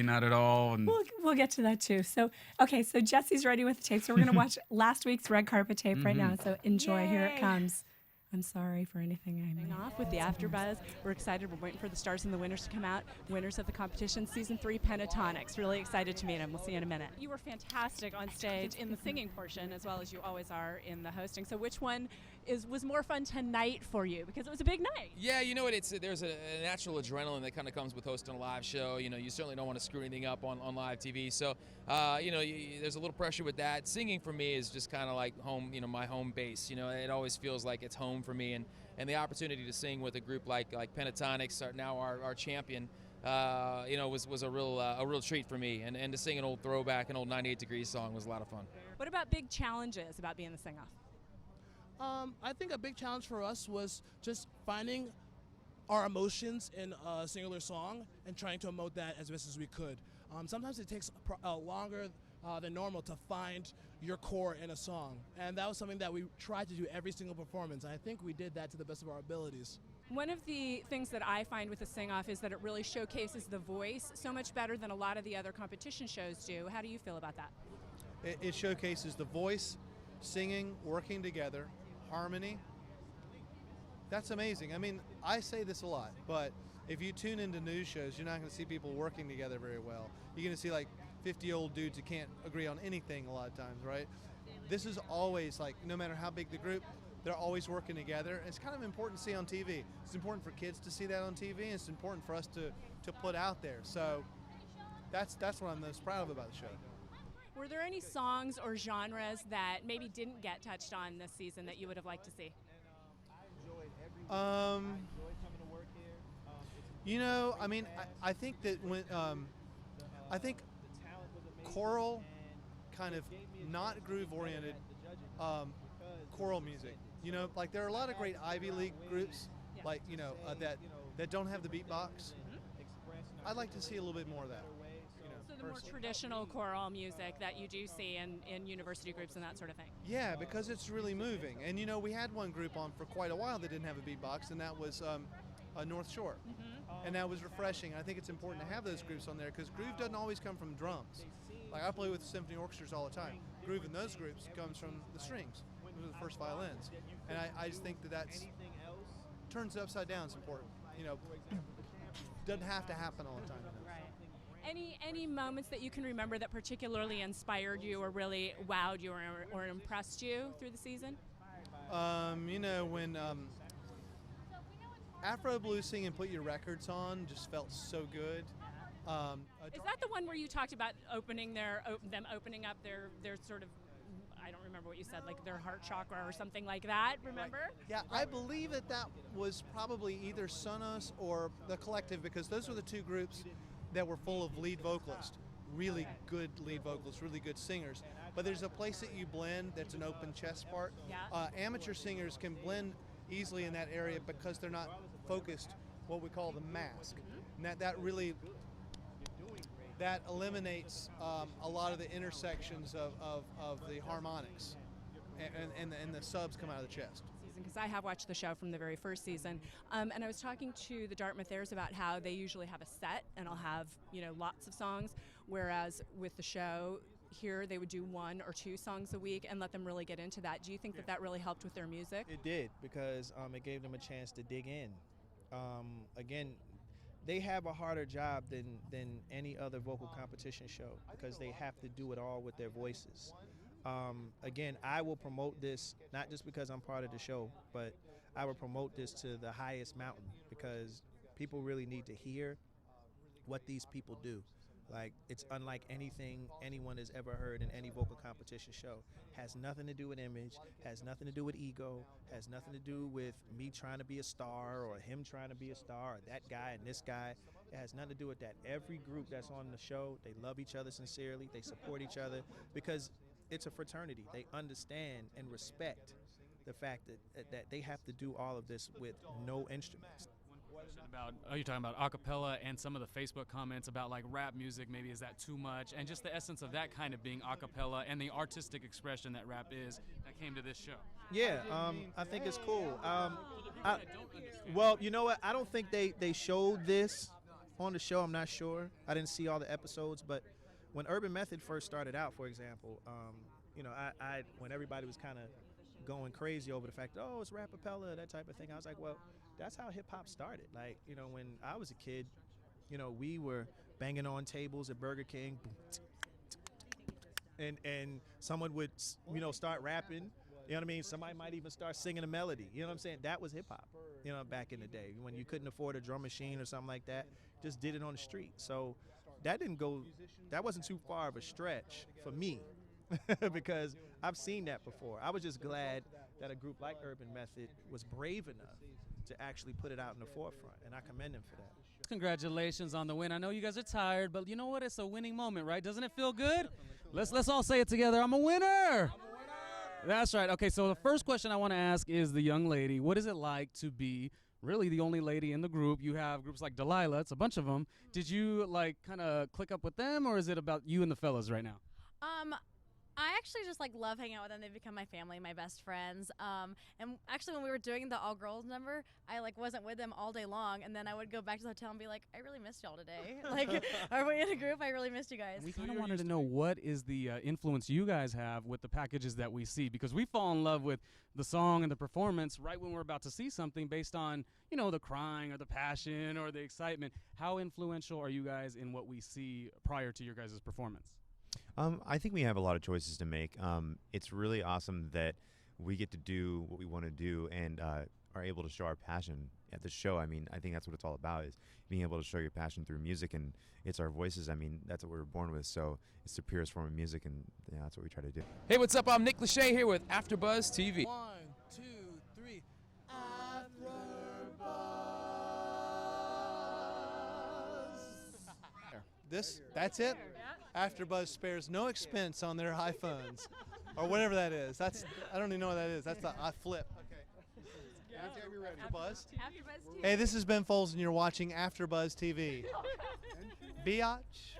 Not at all. And We'll get to that too. So, okay, so Jesse's ready with the tape. So we're going to watch last week's red carpet tape right now. So enjoy. Here it Yay. comes. I'm sorry for anything I made. Off with the AfterBuzz. We're excited. We're waiting for the stars and the winners to come out. Winners of the competition, Season 3, Pentatonics. Really excited to meet them. We'll see you in a minute. You were fantastic on stage in the singing portion, as well as you always are in the hosting. So which one was more fun tonight for you? Because it was a big night. Yeah, you know what? There's a natural adrenaline that kind of comes with hosting a live show. You know, you certainly don't want to screw anything up on live TV. So, there's a little pressure with that. Singing for me is just kind of like home, my home base. It always feels like it's home for me, and the opportunity to sing with a group like Pentatonics, now our champion, was a real treat for me. And to sing an old throwback, an old 98 Degrees song was a lot of fun. What about big challenges about being the sing-off? I think a big challenge for us was just finding our emotions in a singular song and trying to emote that as best as we could. Sometimes it takes longer than normal to find your core in a song, and that was something that we tried to do every single performance. I think we did that to the best of our abilities. One of the things that I find with the sing-off is that it really showcases the voice so much better than a lot of the other competition shows do. How do you feel about that? It showcases the voice, singing, working together, harmony. That's amazing. I mean, I say this a lot, but if you tune into news shows, you're not going to see people working together very well. You're going to see like 50-year-old dudes who can't agree on anything a lot of times, right? This is always like, no matter how big the group, they're always working together. It's kind of important to see on TV. It's important for kids to see that on TV, and it's important for us to put out there. So that's what I'm most proud of about the show. Were there any songs or genres that maybe didn't get touched on this season that you would have liked to see? I think that when I think choral, kind of not groove-oriented choral music. Like there are a lot of great Ivy League groups, like that don't have the beatbox. I'd like to see a little bit more of that. So the more traditional choral music that you do see in university groups and that sort of thing. Yeah, because it's really moving. And we had one group on for quite a while that didn't have a beatbox, and that was North Shore. And that was refreshing. I think it's important to have those groups on there because groove doesn't always come from drums. Like I play with symphony orchestras all the time. Groove in those groups comes from the strings, those are the first violins. And I just think that's turns it upside down. It's important. Doesn't have to happen all the time. Any moments that you can remember that particularly inspired you or really wowed you or impressed you through the season? When Afro Blue singing "Put Your Records On" just felt so good. Is that the one where you talked about them opening up their sort of, I don't remember what you said, like their heart chakra or something like that, remember? Yeah, I believe that was probably either Sonos or The Collective, because those were the two groups that were full of lead vocalists, really good lead vocalists, really good singers. But there's a place that you blend that's an open chest part. Yeah. Amateur singers can blend easily in that area because they're not focused, what we call the mask. And that eliminates a lot of the intersections of the harmonics, and the subs come out of the chest. Because I have watched the show from the very first season, and I was talking to the Dartmouth Airs about how they usually have a set and I'll have lots of songs, whereas with the show here they would do 1 or 2 songs a week and let them really get into that. Do you think that really helped with their music? It did, because it gave them a chance to dig in. Again, they have a harder job than any other vocal competition show because they have to do it all with their voices. Again, I will promote this not just because I'm part of the show, but I will promote this to the highest mountain because people really need to hear what these people do. Like, it's unlike anything anyone has ever heard in any vocal competition show. Has nothing to do with image, has nothing to do with ego, has nothing to do with me trying to be a star or him trying to be a star or that guy and this guy. It has nothing to do with that. Every group that's on the show, they love each other sincerely, they support each other because it's a fraternity. They understand and respect the fact that they have to do all of this with no instruments. You're talking about acapella and some of the Facebook comments about like rap music, maybe is that too much? And just the essence of that kind of being acapella and the artistic expression that rap is that came to this show. Yeah, I think it's cool. Well, you know what? I don't think they showed this on the show. I'm not sure. I didn't see all the episodes, but when Urban Method first started out, for example, you know, I when everybody was kind of going crazy over the fact, oh, it's rapapella, that type of thing, I was like, well, that's how hip hop started. Like, you know, when I was a kid, you know, we were banging on tables at Burger King, and someone would, you know, start rapping. You know what I mean? Somebody might even start singing a melody. You know what I'm saying? That was hip hop, you know, back in the day when you couldn't afford a drum machine or something like that. Just did it on the street. So that wasn't too far of a stretch for me because I've seen that before. I was just glad that a group like Urban Method was brave enough to actually put it out in the forefront, and I commend them for that. Congratulations on the win. I know you guys are tired, but you know what? It's a winning moment, right? Doesn't it feel good? Let's all say it together. I'm a winner. That's right. Okay, so the first question I want to ask is the young lady. What is it like to be really the only lady in the group? You have groups like Delilah. It's a bunch of them. Did you like kind of click up with them, or is it about you and the fellas right now? I actually just like love hanging out with them. They've become my family, my best friends. And actually, when we were doing the all girls number, I like wasn't with them all day long, and then I would go back to the hotel and be like, I really missed y'all today. Like, are we in a group? I really missed you guys. We kind of wanted to know what is the influence you guys have with the packages that we see, because we fall in love with the song and the performance right when we're about to see something based on, you know, the crying or the passion or the excitement. How influential are you guys in what we see prior to your guys' performance? I think we have a lot of choices to make. It's really awesome that we get to do what we want to do and are able to show our passion at the show. I mean, I think that's what it's all about, is being able to show your passion through music, and it's our voices. I mean, that's what we were born with, so it's the purest form of music, and yeah, that's what we try to do. Hey, what's up? I'm Nick Lachey here with AfterBuzz TV. 1, 2, 3. That's it. AfterBuzz spares no expense on their iPhones, or whatever that is. I don't even know what that is. That's the flip. Okay. AfterBuzz. AfterBuzz TV. Hey, this is Ben Foles, and you're watching AfterBuzz TV. Biatch.